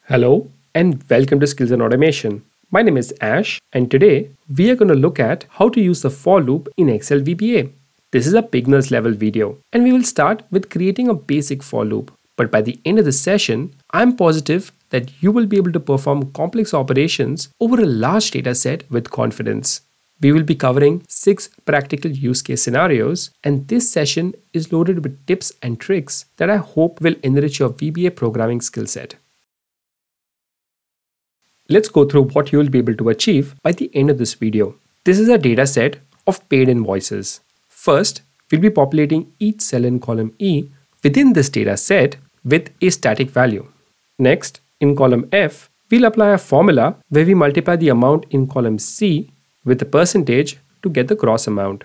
Hello and welcome to Skills and Automation. My name is Ash and today we are going to look at how to use the for loop in Excel VBA. This is a beginner's level video and we will start with creating a basic for loop. But by the end of the session, I'm positive that you will be able to perform complex operations over a large data set with confidence. We will be covering 6 practical use case scenarios and this session is loaded with tips and tricks that I hope will enrich your VBA programming skill set. Let's go through what you will be able to achieve by the end of this video. This is a data set of paid invoices. First, we'll be populating each cell in column E within this data set with a static value. Next, in column F, we'll apply a formula where we multiply the amount in column C with the percentage to get the gross amount.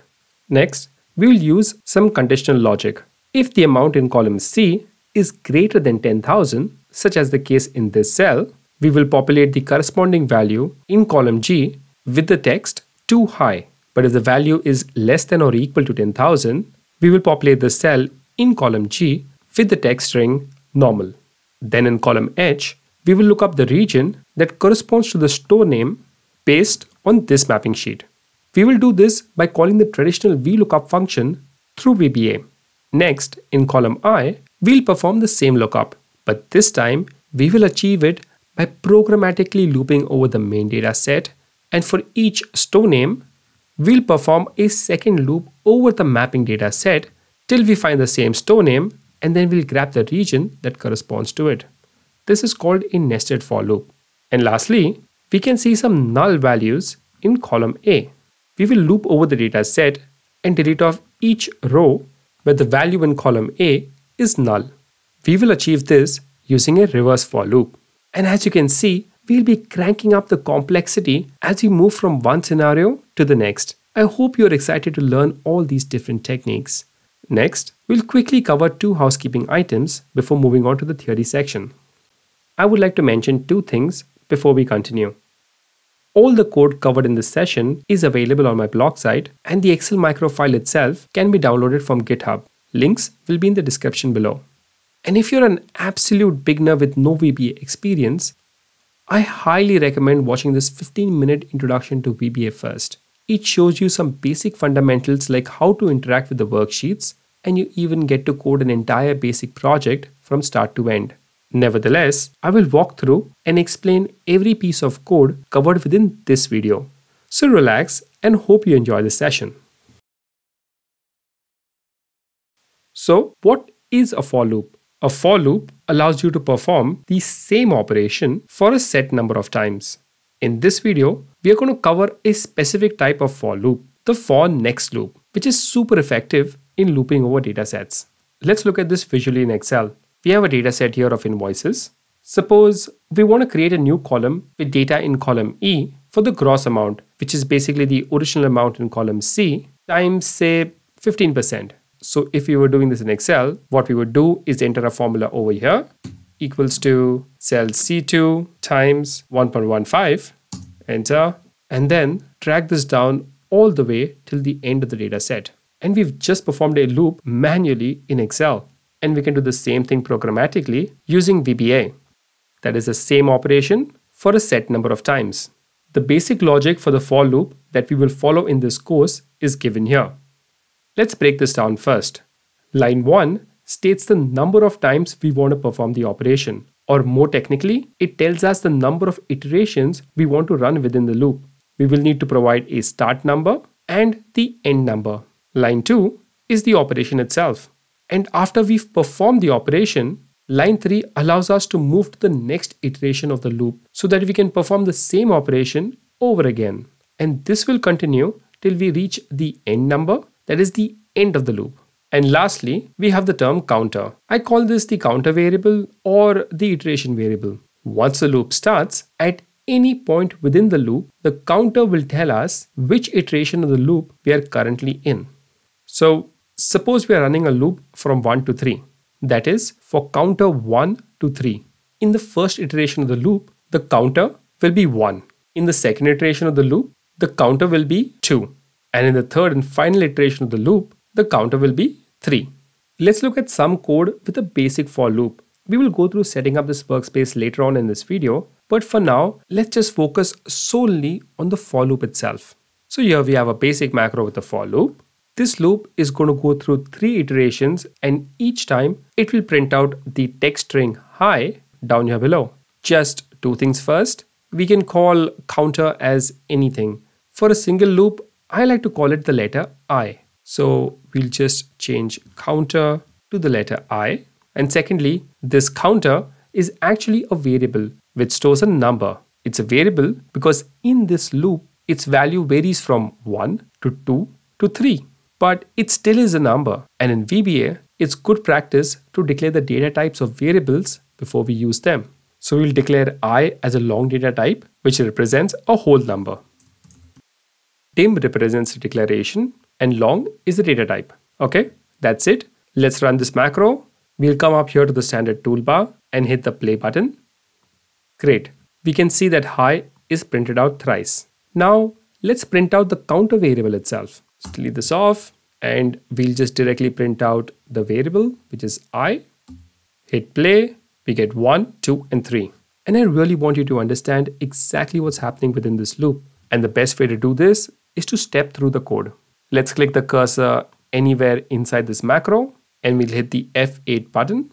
Next, we will use some conditional logic. If the amount in column C is greater than 10,000, such as the case in this cell, we will populate the corresponding value in column G with the text too high. But if the value is less than or equal to 10,000, we will populate the cell in column G with the text string normal. Then in column H, we will look up the region that corresponds to the store name based on this mapping sheet. We will do this by calling the traditional Vlookup function through VBA. Next, in column I, we'll perform the same lookup, but this time we will achieve it by programmatically looping over the main data set, and for each store name, we'll perform a second loop over the mapping data set till we find the same store name, and then we'll grab the region that corresponds to it. This is called a nested for loop. And lastly, we can see some null values in column A. We will loop over the data set and delete off each row where the value in column A is null. We will achieve this using a reverse for loop. And as you can see, we'll be cranking up the complexity as we move from one scenario to the next. I hope you're excited to learn all these different techniques. Next, we'll quickly cover 2 housekeeping items before moving on to the theory section. I would like to mention 2 things before we continue. All the code covered in this session is available on my blog site, and the Excel micro file itself can be downloaded from GitHub. Links will be in the description below. And if you're an absolute beginner with no VBA experience, I highly recommend watching this 15-minute introduction to VBA first. It shows you some basic fundamentals like how to interact with the worksheets, and you even get to code an entire basic project from start to end. Nevertheless, I will walk through and explain every piece of code covered within this video. So relax and hope you enjoy this session. So, what is a for loop? A for loop allows you to perform the same operation for a set number of times. In this video, we are going to cover a specific type of for loop, the for next loop, which is super effective in looping over datasets. Let's look at this visually in Excel. We have a dataset here of invoices. Suppose we want to create a new column with data in column E for the gross amount, which is basically the original amount in column C times, say, 15%. So if we were doing this in Excel, what we would do is enter a formula over here equals to cell C2 times 1.15, enter, and then drag this down all the way till the end of the data set. And we've just performed a loop manually in Excel. And we can do the same thing programmatically using VBA. That is the same operation for a set number of times. The basic logic for the for loop that we will follow in this course is given here. Let's break this down first. Line 1 states the number of times we want to perform the operation, or more technically, it tells us the number of iterations we want to run within the loop. We will need to provide a start number and the end number. Line 2 is the operation itself. And after we've performed the operation, line 3 allows us to move to the next iteration of the loop so that we can perform the same operation over again. And this will continue till we reach the end number, that is the end of the loop. And lastly, we have the term counter. I call this the counter variable or the iteration variable. Once the loop starts, at any point within the loop, the counter will tell us which iteration of the loop we are currently in. So suppose we are running a loop from 1 to 3. That is for counter 1 to 3. In the first iteration of the loop, the counter will be 1. In the second iteration of the loop, the counter will be 2. And in the third and final iteration of the loop, the counter will be 3. Let's look at some code with a basic for loop We will go through setting up this workspace later on in this video, but for now, let's just focus solely on the for loop itself. So here we have a basic macro with a for loop. This loop is going to go through 3 iterations, and each time it will print out the text string hi down here below. Just 2 things first. We can call counter as anything. For a single loop, I like to call it the letter I. So we'll just change counter to the letter I. And secondly, this counter is actually a variable which stores a number. It's a variable because in this loop, its value varies from 1 to 2 to 3. But it still is a number. And in VBA, it's good practice to declare the data types of variables before we use them. So we'll declare I as a long data type, which represents a whole number. Dim represents the declaration, and long is the data type. Okay, that's it. Let's run this macro. We'll come up here to the standard toolbar and hit the play button. Great. We can see that hi is printed out thrice. Now let's print out the counter variable itself. So delete this off and we'll just directly print out the variable, which is I. Hit play. We get 1, 2, and 3. And I really want you to understand exactly what's happening within this loop. And the best way to do this is to step through the code. Let's click the cursor anywhere inside this macro and we'll hit the F8 button.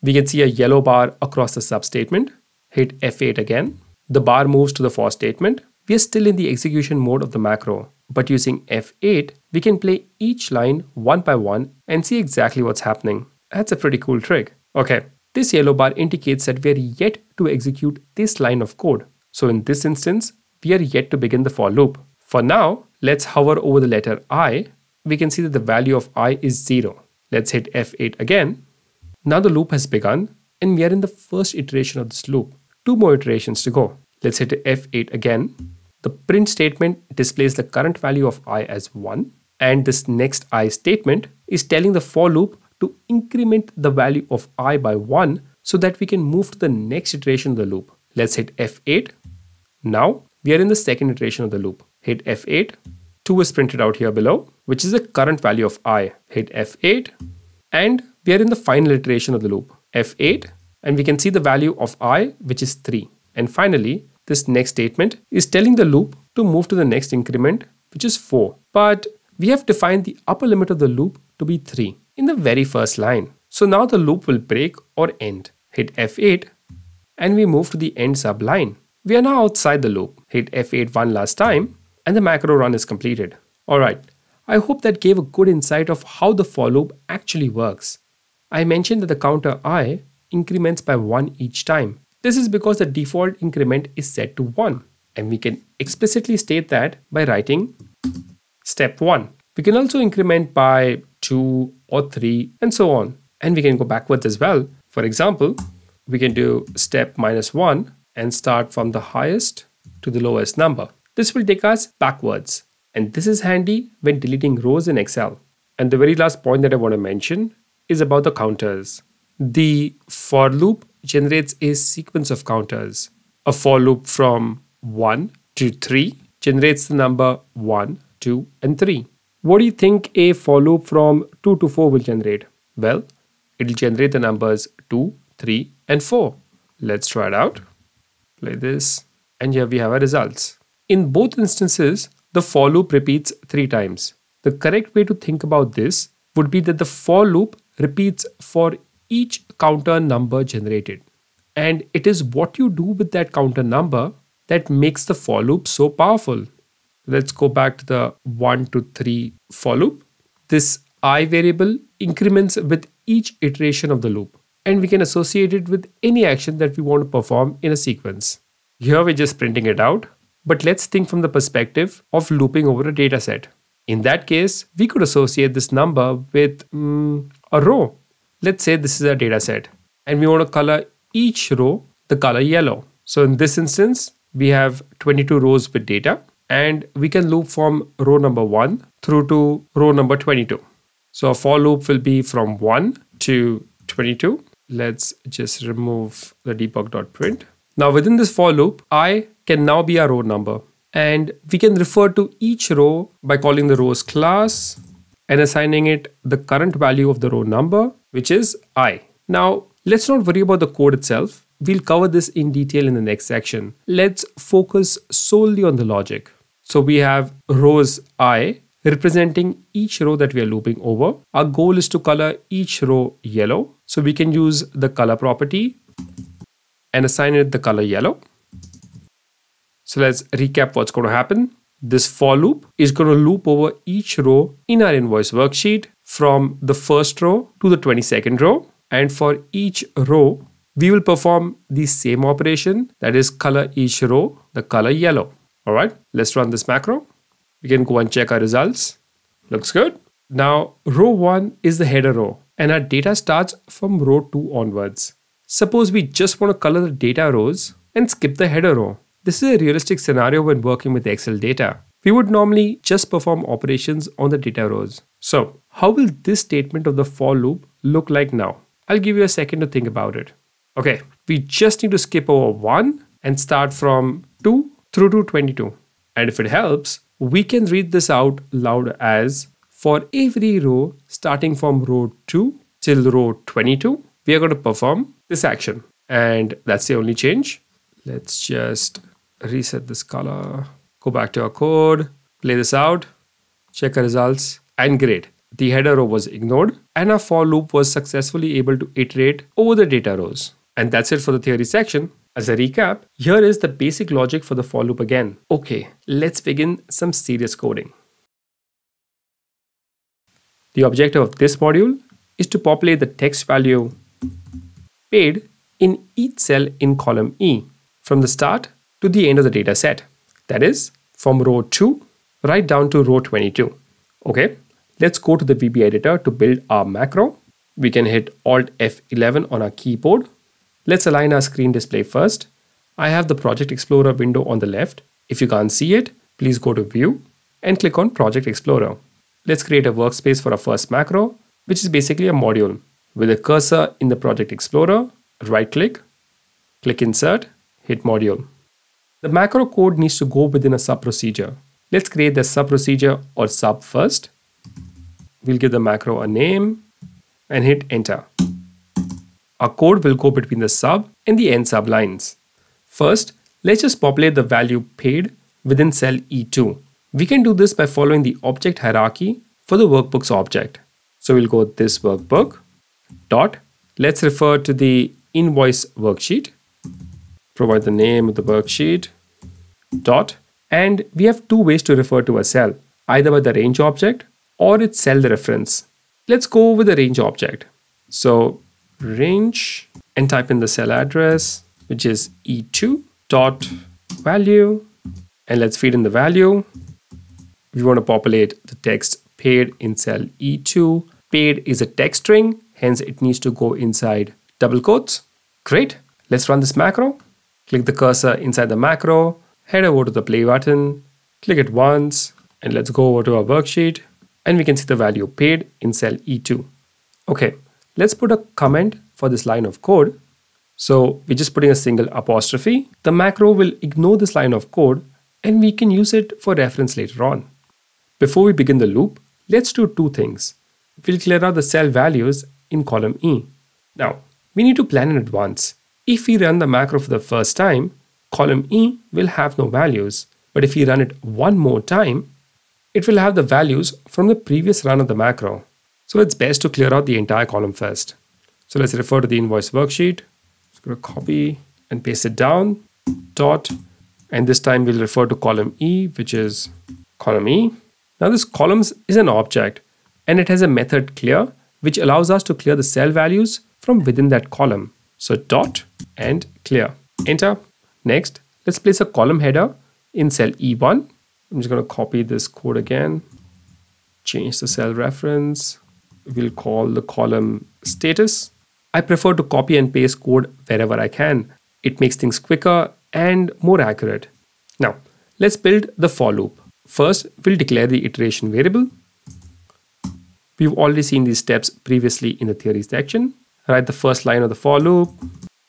We can see a yellow bar across the substatement. Hit F8 again. The bar moves to the for statement. We are still in the execution mode of the macro, but using F8, we can play each line one by one and see exactly what's happening. That's a pretty cool trick. Okay, this yellow bar indicates that we are yet to execute this line of code. So in this instance, we are yet to begin the for loop. For now, let's hover over the letter I. We can see that the value of I is 0. Let's hit F8 again. Now the loop has begun and we are in the first iteration of this loop. 2 more iterations to go. Let's hit F8 again. The print statement displays the current value of I as 1. And this next I statement is telling the for loop to increment the value of I by 1 so that we can move to the next iteration of the loop. Let's hit F8. Now we are in the second iteration of the loop. Hit F8. 2 is printed out here below, which is the current value of I. Hit F8. And we are in the final iteration of the loop. F8. And we can see the value of I, which is 3. And finally, this next statement is telling the loop to move to the next increment, which is 4. But we have defined the upper limit of the loop to be 3 in the very first line. So now the loop will break or end. Hit F8 and we move to the end subline. We are now outside the loop. Hit F8 one last time and the macro run is completed. Alright, I hope that gave a good insight of how the for loop actually works. I mentioned that the counter I increments by 1 each time. This is because the default increment is set to 1 and we can explicitly state that by writing step 1. We can also increment by 2 or 3 and so on, and we can go backwards as well. For example, we can do step -1 and start from the highest to the lowest number. This will take us backwards, and this is handy when deleting rows in Excel. And the very last point that I want to mention is about the counters. The for loop generates a sequence of counters. A for loop from 1 to 3 generates the number 1, 2, and 3. What do you think a for loop from 2 to 4 will generate? Well, it will generate the numbers 2, 3, and 4. Let's try it out. Play this, and here we have our results. In both instances, the for loop repeats 3 times. The correct way to think about this would be that the for loop repeats for each counter number generated. And it is what you do with that counter number that makes the for loop so powerful. Let's go back to the 1 to 3 for loop. This I variable increments with each iteration of the loop, and we can associate it with any action that we want to perform in a sequence. Here we're just printing it out, but let's think from the perspective of looping over a data set. In that case, we could associate this number with a row. Let's say this is a data set and we want to color each row the color yellow. So in this instance, we have 22 rows with data and we can loop from row number 1 through to row number 22. So a for loop will be from 1 to 22. Let's just remove the debug.print. Now within this for loop, I can now be a row number and we can refer to each row by calling the rows class and assigning it the current value of the row number, which is I. Now Let's not worry about the code itself. We'll cover this in detail in the next section. Let's focus solely on the logic. So we have rows I representing each row that we are looping over. Our goal is to color each row yellow. So we can use the color property and assign it the color yellow. So let's recap what's going to happen. This for loop is going to loop over each row in our invoice worksheet from the first row to the 22nd row. And for each row, we will perform the same operation, that is color each row the color yellow. All right, let's run this macro. We can go and check our results. Looks good. Now, row 1 is the header row and our data starts from row 2 onwards. Suppose we just want to color the data rows and skip the header row. This is a realistic scenario when working with Excel data. We would normally just perform operations on the data rows. So, how will this statement of the for loop look like now? I'll give you a second to think about it. Okay, we just need to skip over 1 and start from 2 through to 22. And if it helps, we can read this out loud as for every row starting from row 2 till row 22, we are going to perform this action. And that's the only change. Let's just reset this color, go back to our code, play this out, check our results, and great. The header row was ignored and our for loop was successfully able to iterate over the data rows. And that's it for the theory section. As a recap, here is the basic logic for the for loop again. Okay, let's begin some serious coding. The objective of this module is to populate the text value paid in each cell in column E from the start to the end of the data set. That is from row 2 right down to row 22. Okay, let's go to the VBA editor to build our macro. We can hit Alt F11 on our keyboard. Let's align our screen display first. I have the Project Explorer window on the left. If you can't see it, please go to View and click on Project Explorer. Let's create a workspace for our first macro, which is basically a module. With a cursor in the Project Explorer, right-click, click Insert, hit Module. The macro code needs to go within a sub-procedure. Let's create the sub-procedure or sub first. We'll give the macro a name and hit Enter. Our code will go between the sub and the end sub lines. First, let's just populate the value paid within cell E2. We can do this by following the object hierarchy for the workbooks object. So we'll go this workbook, dot, let's refer to the invoice worksheet, provide the name of the worksheet, dot, and we have two ways to refer to a cell, either by the range object or its cell reference. Let's go with the range object. So range and type in the cell address, which is E2 dot value, and let's feed in the value. We want to populate the text paid in cell E2. Paid is a text string, hence it needs to go inside double quotes. Great. Let's run this macro. Click the cursor inside the macro, head over to the play button, click it once, and let's go over to our worksheet, and we can see the value paid in cell E2. Okay. Let's put a comment for this line of code. So we're just putting a single apostrophe. The macro will ignore this line of code and we can use it for reference later on. Before we begin the loop, let's do two things. We'll clear out the cell values in column E. Now, we need to plan in advance. If we run the macro for the first time, column E will have no values. But if we run it one more time, it will have the values from the previous run of the macro. So it's best to clear out the entire column first. So let's refer to the invoice worksheet. Just going to copy and paste it down, dot, and this time we'll refer to column E, which is column E. Now this columns is an object and it has a method clear, which allows us to clear the cell values from within that column. So dot and clear, enter. Next, let's place a column header in cell E1. I'm just going to copy this code again, change the cell reference. We'll call the column status. I prefer to copy and paste code wherever I can. It makes things quicker and more accurate. Now, let's build the for loop. First, we'll declare the iteration variable. We've already seen these steps previously in the theory section. Write the first line of the for loop.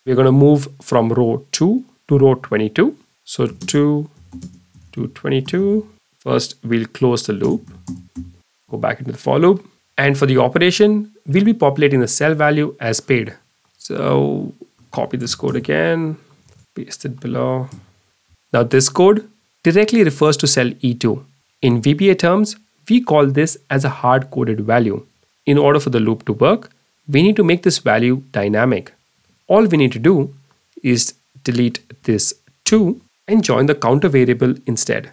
We're going to move from row 2 to row 22. So 2 to 22. First, we'll close the loop. Go back into the for loop. And for the operation, we'll be populating the cell value as paid. So copy this code again, paste it below. Now this code directly refers to cell E2. In VBA terms, we call this as a hard-coded value. In order for the loop to work, we need to make this value dynamic. All we need to do is delete this 2 and join the counter variable instead.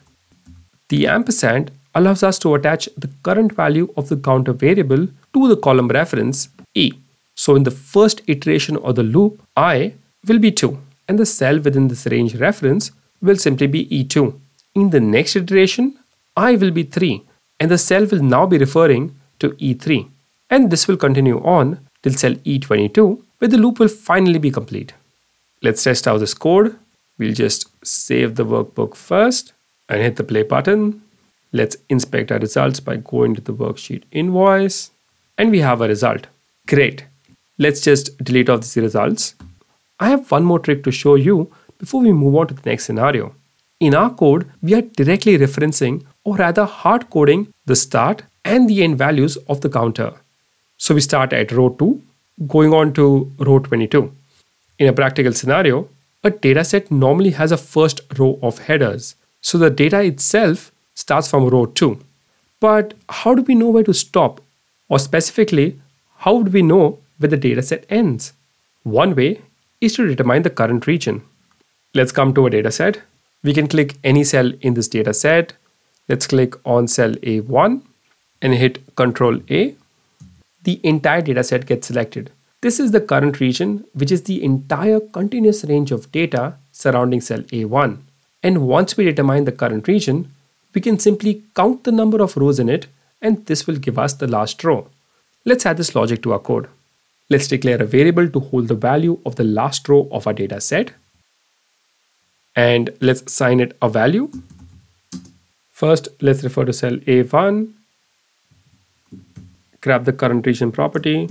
The ampersand allows us to attach the current value of the counter variable to the column reference E. So in the first iteration of the loop, I will be 2 and the cell within this range reference will simply be E2. In the next iteration, I will be 3 and the cell will now be referring to E3. And this will continue on till cell E22 where the loop will finally be complete. Let's test out this code. We'll just save the workbook first and hit the play button. Let's inspect our results by going to the worksheet invoice. And we have a result. Great. Let's just delete off these results. I have one more trick to show you before we move on to the next scenario. In our code, we are directly referencing or rather hard coding the start and the end values of the counter. So we start at row 2, going on to row 22. In a practical scenario, a dataset normally has a first row of headers. So the data itself starts from row 2. But how do we know where to stop? Or specifically, how would we know where the dataset ends? One way is to determine the current region. Let's come to a dataset. We can click any cell in this dataset. Let's click on cell A1 and hit Ctrl A. The entire dataset gets selected. This is the current region, which is the entire continuous range of data surrounding cell A1. And once we determine the current region, we can simply count the number of rows in it, and this will give us the last row. Let's add this logic to our code. Let's declare a variable to hold the value of the last row of our data set. And let's assign it a value. First, let's refer to cell A1, grab the current region property,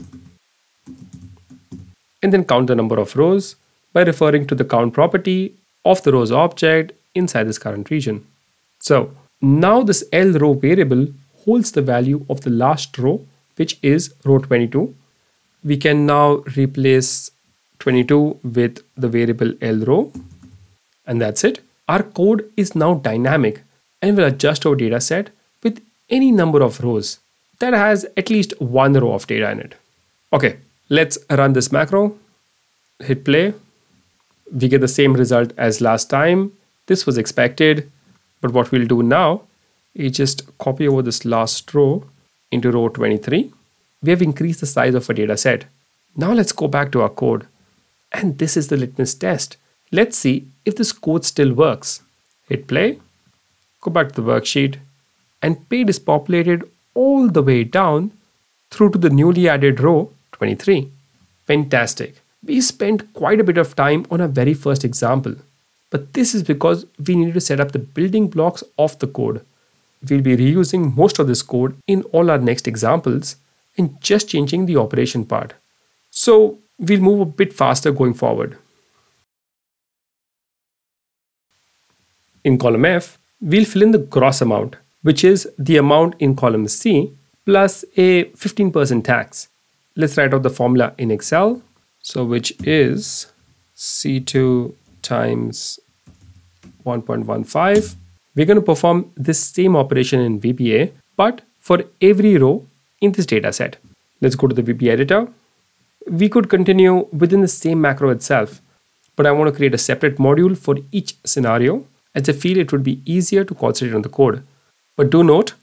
and then count the number of rows by referring to the count property of the rows object inside this current region. So now this L row variable holds the value of the last row, which is row 22. We can now replace 22 with the variable L row, and that's it. Our code is now dynamic and will adjust our data set with any number of rows that has at least one row of data in it. Okay, let's run this macro, hit play. We get the same result as last time. This was expected, but what we'll do now is just copy over this last row into row 23. We have increased the size of our data set. Now let's go back to our code. And this is the litmus test. Let's see if this code still works. Hit play, go back to the worksheet, and paid is populated all the way down through to the newly added row 23. Fantastic. We spent quite a bit of time on our very first example, but this is because we needed to set up the building blocks of the code. We'll be reusing most of this code in all our next examples and just changing the operation part. So we'll move a bit faster going forward. In column F, we'll fill in the gross amount, which is the amount in column C plus a 15% tax. Let's write out the formula in Excel. So which is C2 times 1.15. We're going to perform this same operation in VBA, but for every row in this data set. Let's go to the VBA editor. We could continue within the same macro itself, but I want to create a separate module for each scenario, as I feel it would be easier to concentrate on the code. But do note,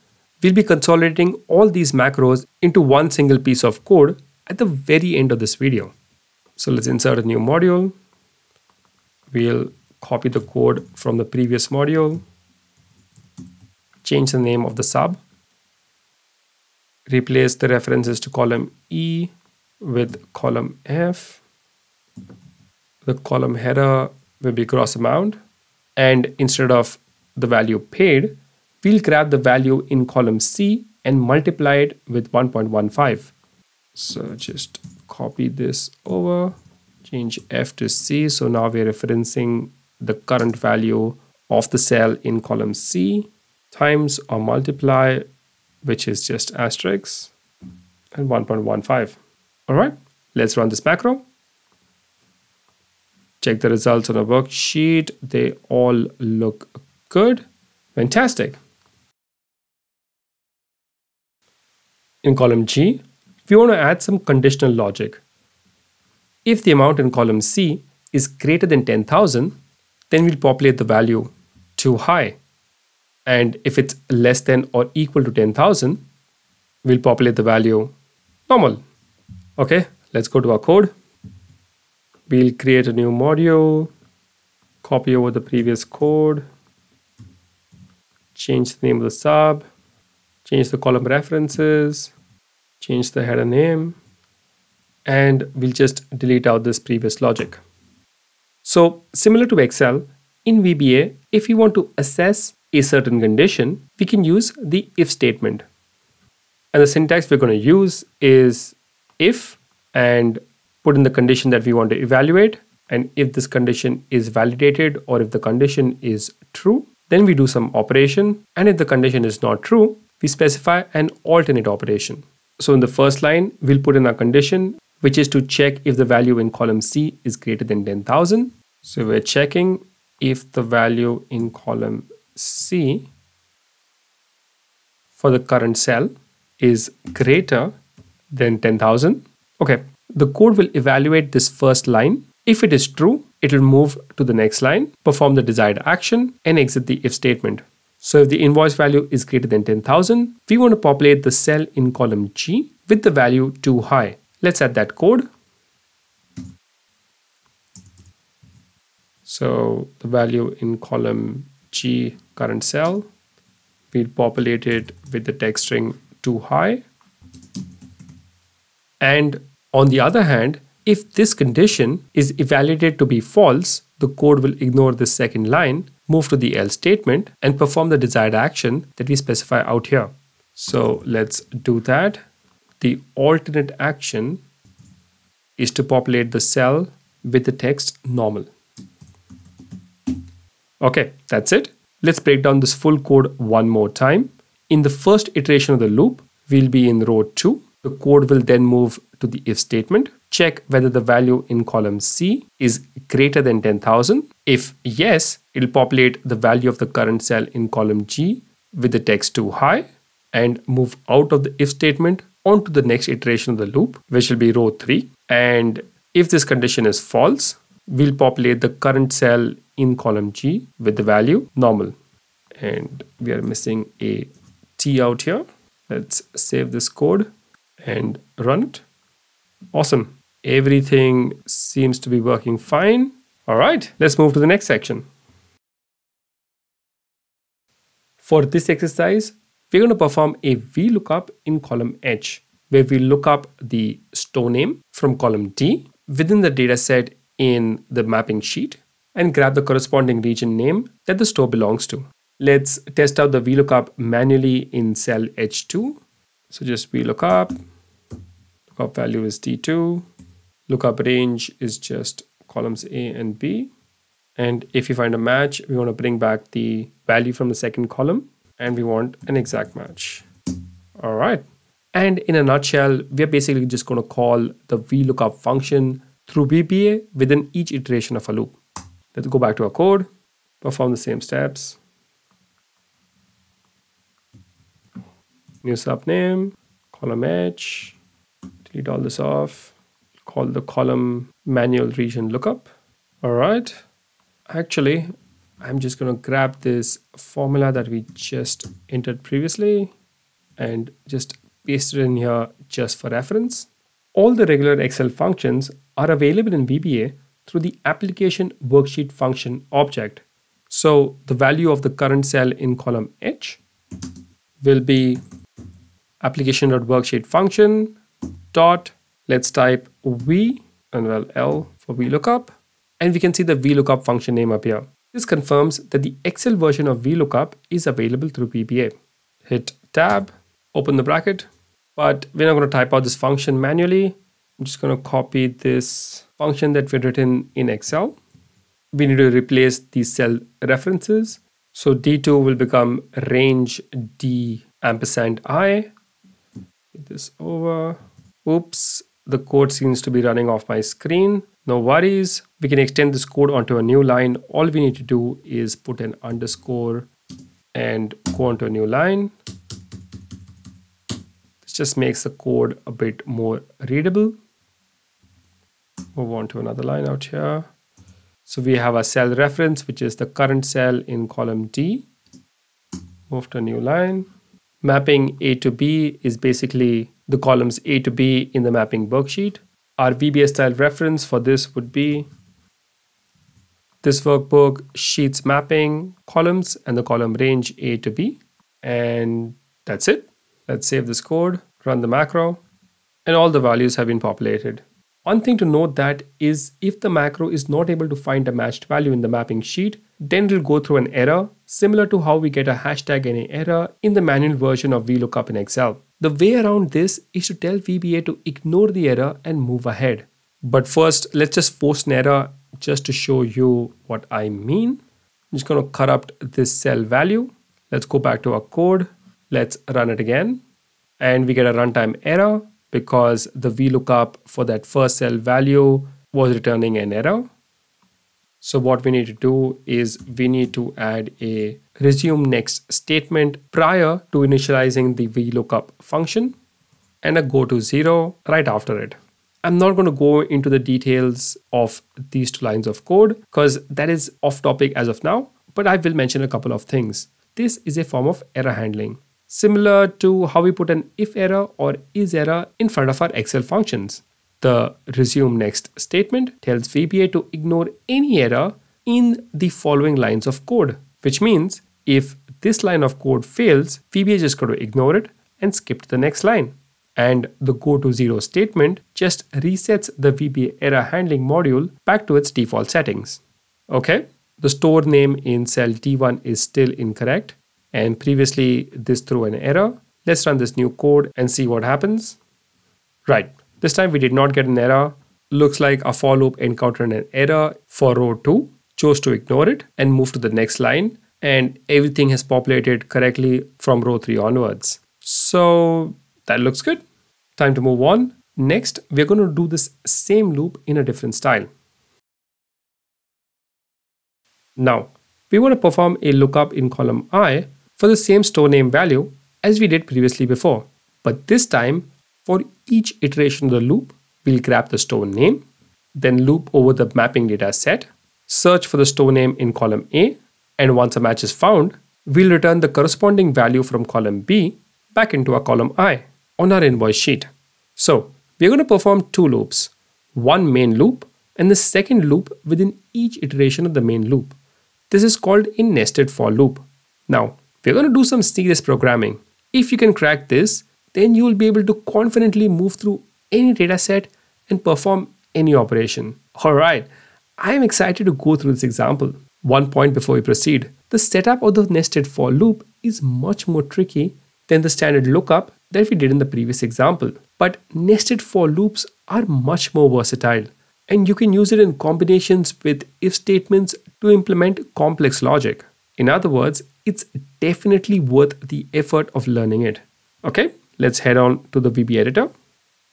we'll be consolidating all these macros into one single piece of code at the very end of this video. So let's insert a new module. We'll copy the code from the previous module, change the name of the sub, replace the references to column E with column F. The column header will be gross amount, and instead of the value paid, we'll grab the value in column C and multiply it with 1.15. So just copy this over, change F to C. So now we're referencing the current value of the cell in column C times or multiply, which is just asterisk, and 1.15. All right, let's run this macro. Check the results on a worksheet. They all look good. Fantastic. In column G, we want to add some conditional logic. If the amount in column C is greater than 10,000, then we'll populate the value too high. And if it's less than or equal to 10,000, we'll populate the value normal. Okay, let's go to our code. We'll create a new module, copy over the previous code, change the name of the sub, change the column references, change the header name, and we'll just delete out this previous logic. So similar to Excel, in VBA, if we want to assess a certain condition, we can use the if statement. And the syntax we're going to use is if and put in the condition that we want to evaluate. And if this condition is validated or if the condition is true, then we do some operation. And if the condition is not true, we specify an alternate operation. So in the first line, we'll put in our condition, which is to check if the value in column C is greater than 10,000. So we're checking if the value in column C for the current cell is greater than 10,000. Okay, the code will evaluate this first line. If it is true, it will move to the next line, perform the desired action, and exit the if statement. So if the invoice value is greater than 10,000, we want to populate the cell in column G with the value too high. Let's add that code. So the value in column G, current cell, we'll populate it with the text string too high. And on the other hand, if this condition is evaluated to be false, the code will ignore the second line, move to the else statement, and perform the desired action that we specify out here. So let's do that. The alternate action is to populate the cell with the text normal. Okay, that's it. Let's break down this full code one more time. In the first iteration of the loop, we'll be in row 2. The code will then move to the if statement, check whether the value in column C is greater than 10,000. If yes, it'll populate the value of the current cell in column G with the text too high and move out of the if statement onto the next iteration of the loop, which will be row 3. And if this condition is false, we'll populate the current cell in column G with the value normal. And we are missing a T out here. Let's save this code and run it. Awesome. Everything seems to be working fine. All right, let's move to the next section. For this exercise, we're going to perform a VLOOKUP in column H, where we look up the store name from column D within the dataset in the mapping sheet and grab the corresponding region name that the store belongs to. Let's test out the VLOOKUP manually in cell H2. So just VLOOKUP, lookup value is D2, lookup range is just columns A and B. And if you find a match, we want to bring back the value from the second column and we want an exact match. All right. And in a nutshell, we're basically just going to call the VLOOKUP function through VBA within each iteration of a loop. Let's go back to our code, perform the same steps. New subname, column H, delete all this off, call the column manual region lookup. All right. Actually, I'm just going to grab this formula that we just entered previously and just paste it in here just for reference. All the regular Excel functions are available in VBA through the application worksheet function object. So the value of the current cell in column H will be application.worksheet function dot, let's type V and well L for VLOOKUP, and we can see the VLOOKUP function name up here. This confirms that the Excel version of VLOOKUP is available through VBA. Hit tab, open the bracket, but we're not going to type out this function manually. I'm just going to copy this function that we've written in Excel. We need to replace these cell references. So D2 will become range D ampersand I. Get this over. Oops, the code seems to be running off my screen. No worries. We can extend this code onto a new line. All we need to do is put an underscore and go onto a new line. This just makes the code a bit more readable. Move on to another line out here. So we have a cell reference, which is the current cell in column D. Move to a new line. Mapping A to B is basically the columns A to B in the mapping worksheet. Our VBA style reference for this would be this workbook sheets mapping columns and the column range A to B. And that's it. Let's save this code, run the macro, and all the values have been populated. One thing to note that is if the macro is not able to find a matched value in the mapping sheet, then it will go through an error, similar to how we get a hashtag any error in the manual version of Vlookup in Excel. The way around this is to tell VBA to ignore the error and move ahead. But first, let's just force an error just to show you what I mean. I'm just going to corrupt this cell value. Let's go back to our code. Let's run it again. And we get a runtime error because the VLOOKUP for that first cell value was returning an error. So what we need to do is we need to add a resume next statement prior to initializing the VLOOKUP function and a go to 0 right after it. I'm not going to go into the details of these two lines of code because that is off topic as of now, but I will mention a couple of things. This is a form of error handling, similar to how we put an if error or is error in front of our Excel functions. The resume next statement tells VBA to ignore any error in the following lines of code, which means if this line of code fails, VBA just got to ignore it and skip to the next line. And the go to 0 statement just resets the VBA error handling module back to its default settings. Okay, the store name in cell D1 is still incorrect, and previously this threw an error. Let's run this new code and see what happens. Right, this time we did not get an error. Looks like our for loop encountered an error for row 2, chose to ignore it and move to the next line, and everything has populated correctly from row 3 onwards. So that looks good. Time to move on. Next, we're going to do this same loop in a different style. Now, we want to perform a lookup in column I for the same store name value as we did previously before. But this time, for each iteration of the loop, we'll grab the store name, then loop over the mapping data set, search for the store name in column A, and once a match is found, we'll return the corresponding value from column B back into our column I on our invoice sheet. So we're going to perform two loops, one main loop and the second loop within each iteration of the main loop. This is called a nested for loop. Now, we're going to do some serious programming. If you can crack this, then you will be able to confidently move through any data set and perform any operation. Alright, I am excited to go through this example. One point before we proceed, the setup of the nested for loop is much more tricky than the standard lookup that we did in the previous example. But nested for loops are much more versatile, and you can use it in combinations with if statements to implement complex logic. In other words, it's definitely worth the effort of learning it. Okay, let's head on to the VB editor.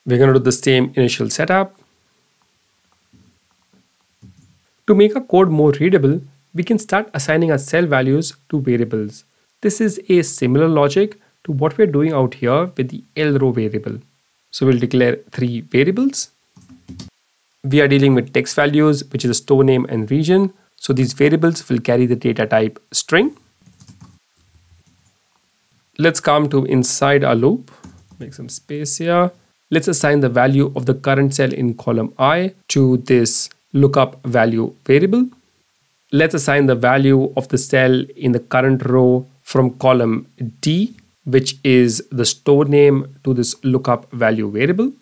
We're going to do the same initial setup. To make our code more readable, we can start assigning our cell values to variables. This is a similar logic to what we're doing out here with the lRow variable. So we'll declare 3 variables. We are dealing with text values, which is a store name and region. So these variables will carry the data type string. Let's come to inside our loop, make some space here. Let's assign the value of the current cell in column I to this lookup value variable. Let's assign the value of the cell in the current row from column D, which is the store name, to this lookup value variable.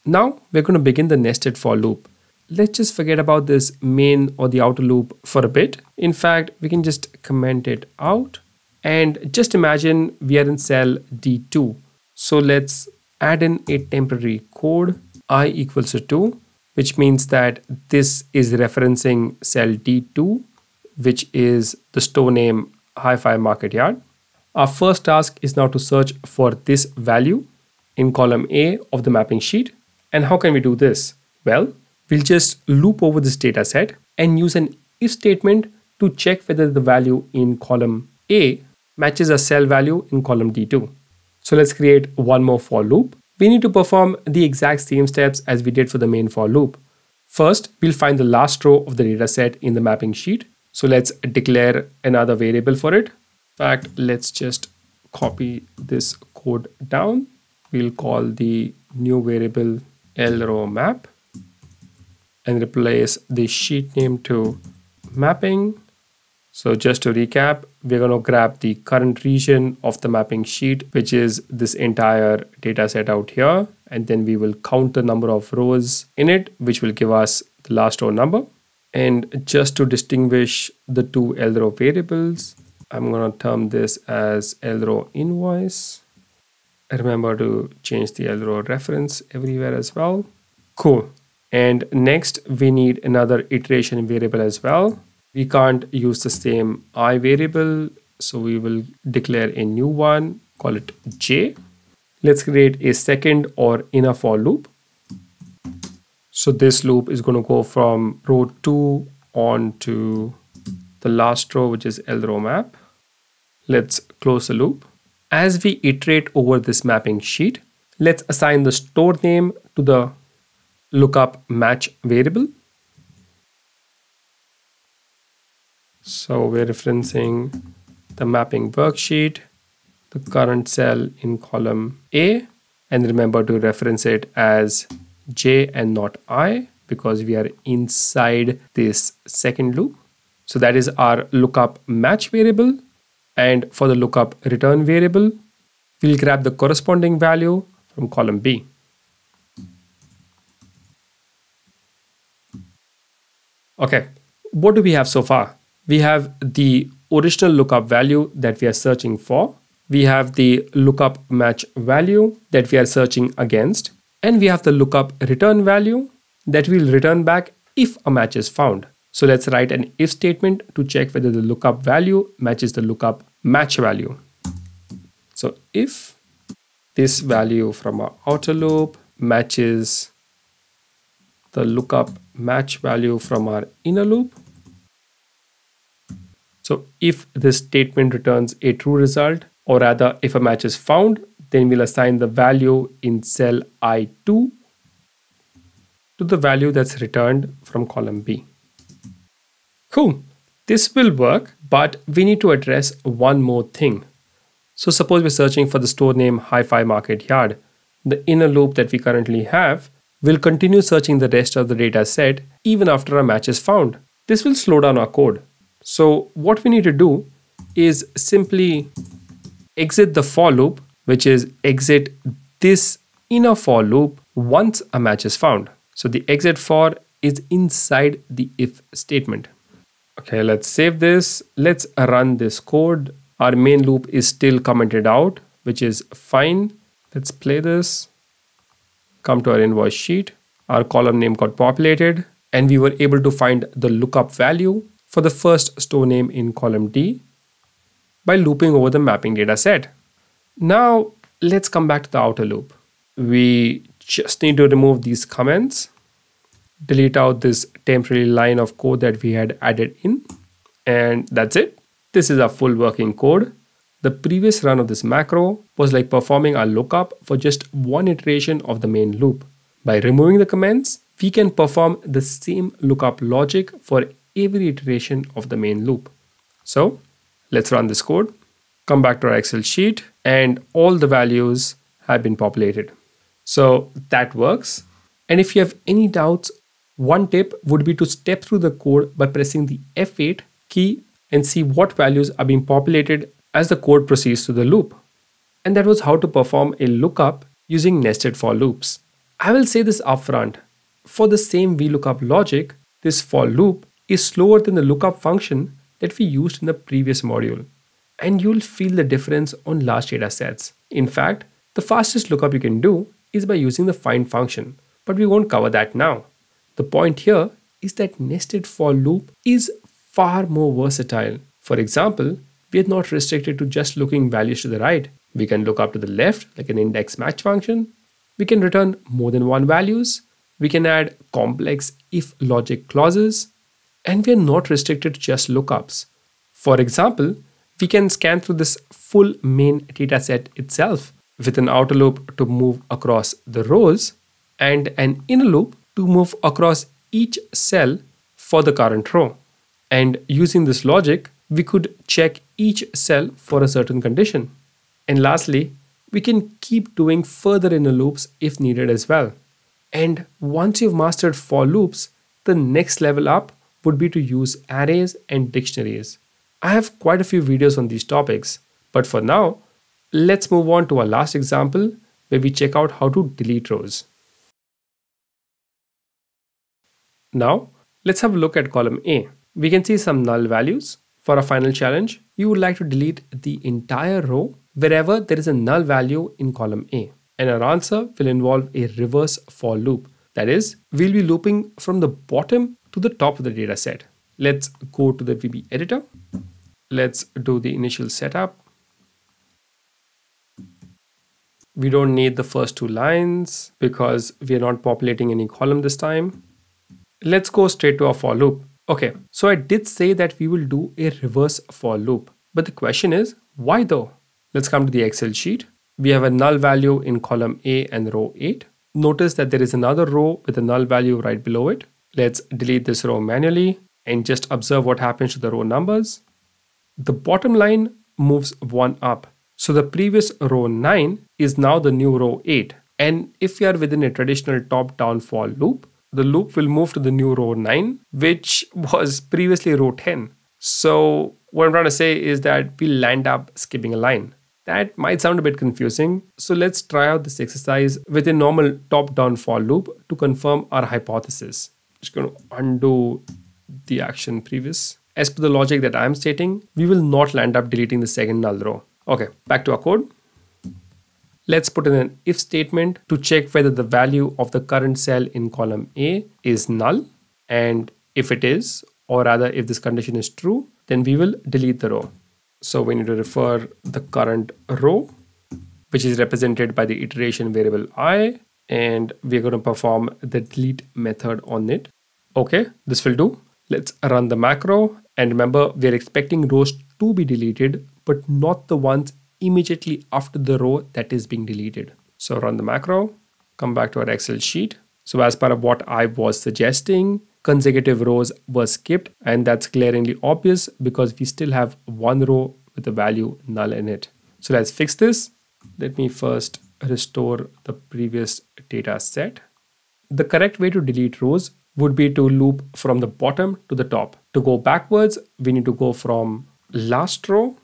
Now we're going to begin the nested for loop. Let's just forget about this main or the outer loop for a bit. In fact, we can just comment it out and just imagine we are in cell D2. So let's add in a temporary code I equals to 2, which means that this is referencing cell D2, which is the store name Hi-Fi Market Yard. Our first task is now to search for this value in column A of the mapping sheet. And how can we do this? Well, we'll just loop over this data set and use an if statement to check whether the value in column A matches a cell value in column D2. So let's create one more for loop. We need to perform the exact same steps as we did for the main for loop. First, we'll find the last row of the data set in the mapping sheet. So let's declare another variable for it. In fact, let's just copy this code down. We'll call the new variable lrowMap and replace the sheet name to mapping. So just to recap, we're going to grab the current region of the mapping sheet, which is this entire data set out here. And then we will count the number of rows in it, which will give us the last row number. And just to distinguish the two lrow variables, I'm going to term this as lrow invoice. Remember to change the lrow reference everywhere as well. Cool. And next, we need another iteration variable as well. We can't use the same I variable, so we will declare a new one, call it j. Let's create a second or inner for loop. So this loop is going to go from row 2 on to the last row, which is lrowMap. Let's close the loop. As we iterate over this mapping sheet, let's assign the store name to the lookup match variable. So we're referencing the mapping worksheet, the current cell in column A, and remember to reference it as J and not I because we are inside this second loop. So that is our lookup match variable. And for the lookup return variable, we'll grab the corresponding value from column B. Okay, what do we have so far? We have the original lookup value that we are searching for. We have the lookup match value that we are searching against. And we have the lookup return value that will return back if a match is found. So let's write an if statement to check whether the lookup value matches the lookup match value. So if this value from our outer loop matches the lookup match value from our inner loop. So if this statement returns a true result, or rather if a match is found, then we'll assign the value in cell I2 to the value that's returned from column B. Cool. This will work, but we need to address one more thing. So suppose we're searching for the store name Hi-Fi Market Yard. The inner loop that we currently have will continue searching the rest of the data set even after a match is found. This will slow down our code. So what we need to do is simply exit the for loop, which is exit this inner for loop once a match is found. So the exit for is inside the if statement. Okay, let's save this. Let's run this code. Our main loop is still commented out, which is fine. Let's play this. Come to our invoice sheet. Our column name got populated, and we were able to find the lookup value for the first store name in column D by looping over the mapping data set. Now, let's come back to the outer loop. We just need to remove these comments, delete out this temporary line of code that we had added in, and that's it. This is our full working code. The previous run of this macro was like performing our lookup for just one iteration of the main loop. By removing the comments, we can perform the same lookup logic for every iteration of the main loop. So let's run this code, come back to our Excel sheet, and all the values have been populated. So that works. And if you have any doubts, one tip would be to step through the code by pressing the F8 key and see what values are being populated as the code proceeds through the loop. And that was how to perform a lookup using nested for loops. I will say this upfront. For the same VLOOKUP logic, this for loop is slower than the lookup function that we used in the previous module. And you'll feel the difference on large data sets. In fact, the fastest lookup you can do is by using the find function, but we won't cover that now. The point here is that nested for loop is far more versatile. For example, we are not restricted to just looking values to the right. We can look up to the left like an index match function. We can return more than one values, We can add complex if logic clauses, and we are not restricted to just lookups. For example, we can scan through this full main dataset itself with an outer loop to move across the rows and an inner loop to move across each cell for the current row. And using this logic, we could check each cell for a certain condition. And lastly, we can keep doing further inner loops if needed as well. And once you've mastered for loops, the next level up would be to use arrays and dictionaries. I have quite a few videos on these topics, but for now, let's move on to our last example where we check out how to delete rows. Now, let's have a look at column A. We can see some null values. For our final challenge, we would like to delete the entire row wherever there is a null value in column A. And our answer will involve a reverse for loop. That is, we'll be looping from the bottom to the top of the data set. Let's go to the VB editor. Let's do the initial setup. We don't need the first two lines because we are not populating any column this time. Let's go straight to our for loop. Okay, so I did say that we will do a reverse for loop, but the question is, why though? Let's come to the Excel sheet. We have a null value in column A and row 8. Notice that there is another row with a null value right below it. Let's delete this row manually and just observe what happens to the row numbers. The bottom line moves 1 up. So the previous row 9 is now the new row 8. And if we are within a traditional top-down for loop, the loop will move to the new row 9, which was previously row 10. So what I'm trying to say is that we'll land up skipping a line. That might sound a bit confusing. So let's try out this exercise with a normal top-down for loop to confirm our hypothesis. Just going to undo the action previous. As per the logic that I'm stating, we will not land up deleting the second null row. Okay, back to our code. Let's put in an if statement to check whether the value of the current cell in column A is null. And if it is, or rather if this condition is true, then we will delete the row. So we need to refer the current row, which is represented by the iteration variable I, and we're going to perform the delete method on it. Okay, this will do. Let's run the macro, and remember we're expecting rows to be deleted, but not the ones immediately after the row that is being deleted. So run the macro, come back to our Excel sheet. So as part of what I was suggesting, consecutive rows were skipped, and that's glaringly obvious because we still have one row with the value null in it. So let's fix this. Let me first restore the previous data set. The correct way to delete rows would be to loop from the bottom to the top. To go backwards, we need to go from last row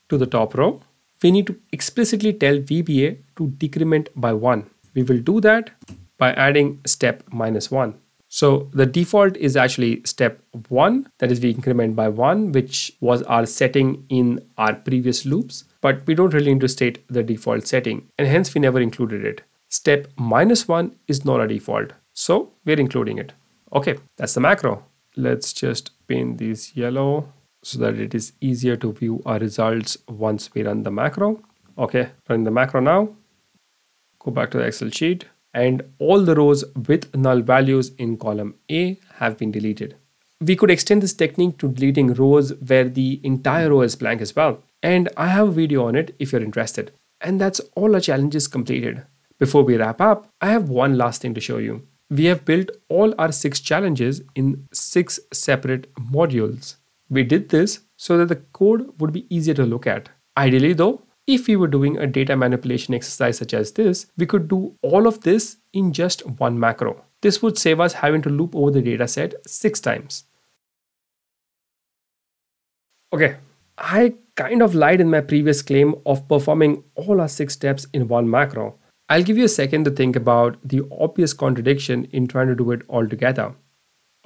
to the top row. We need to explicitly tell VBA to decrement by 1. We will do that by adding step -1. So the default is actually step 1, that is we increment by 1, which was our setting in our previous loops, but we don't really need to state the default setting, and hence we never included it. Step -1 is not a default, so we're including it. Okay, that's the macro. Let's just paint these yellow so that it is easier to view our results once we run the macro. Okay, run the macro now. Go back to the Excel sheet, and all the rows with null values in column A have been deleted. We could extend this technique to deleting rows where the entire row is blank as well. And I have a video on it if you're interested. And that's all our challenges completed. Before we wrap up, I have one last thing to show you. We have built all our 6 challenges in 6 separate modules. We did this so that the code would be easier to look at. Ideally though, if we were doing a data manipulation exercise such as this, we could do all of this in just one macro. This would save us having to loop over the dataset 6 times. Okay, I kind of lied in my previous claim of performing all our 6 steps in one macro. I'll give you a second to think about the obvious contradiction in trying to do it all together.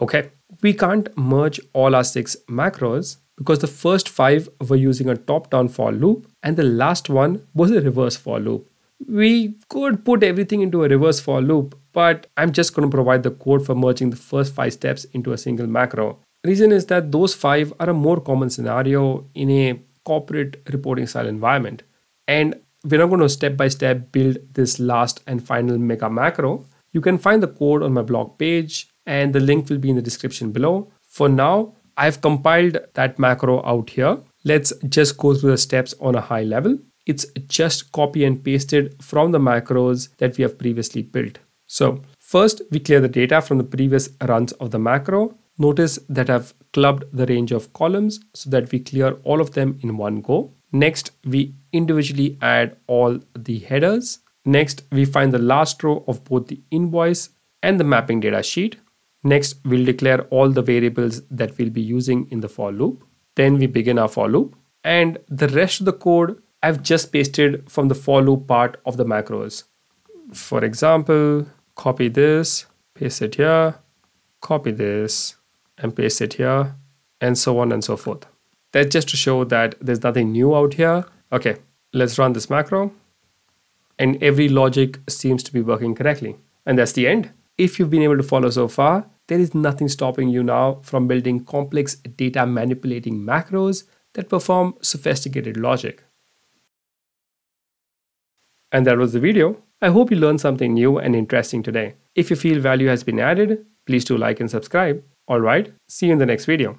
Okay, we can't merge all our 6 macros because the first 5 were using a top-down for loop and the last one was a reverse for loop. We could put everything into a reverse for loop, but I'm just going to provide the code for merging the first 5 steps into a single macro. Reason is that those 5 are a more common scenario in a corporate reporting style environment. And we're not going to step by step build this last and final mega macro. You can find the code on my blog page and the link will be in the description below. For now, I've compiled that macro out here. Let's just go through the steps on a high level. It's just copy and pasted from the macros that we have previously built. So first we clear the data from the previous runs of the macro. Notice that I've clubbed the range of columns so that we clear all of them in one go. Next, we individually add all the headers. Next, we find the last row of both the invoice and the mapping data sheet. Next, we'll declare all the variables that we'll be using in the for loop. Then we begin our for loop, and the rest of the code I've just pasted from the for loop part of the macros. For example, copy this, paste it here, copy this, and paste it here, and so on and so forth. That's just to show that there's nothing new out here. Okay, let's run this macro. And every logic seems to be working correctly. And that's the end. If you've been able to follow so far, there is nothing stopping you now from building complex data manipulating macros that perform sophisticated logic. And that was the video. I hope you learned something new and interesting today. If you feel value has been added, please do like and subscribe. Alright, see you in the next video.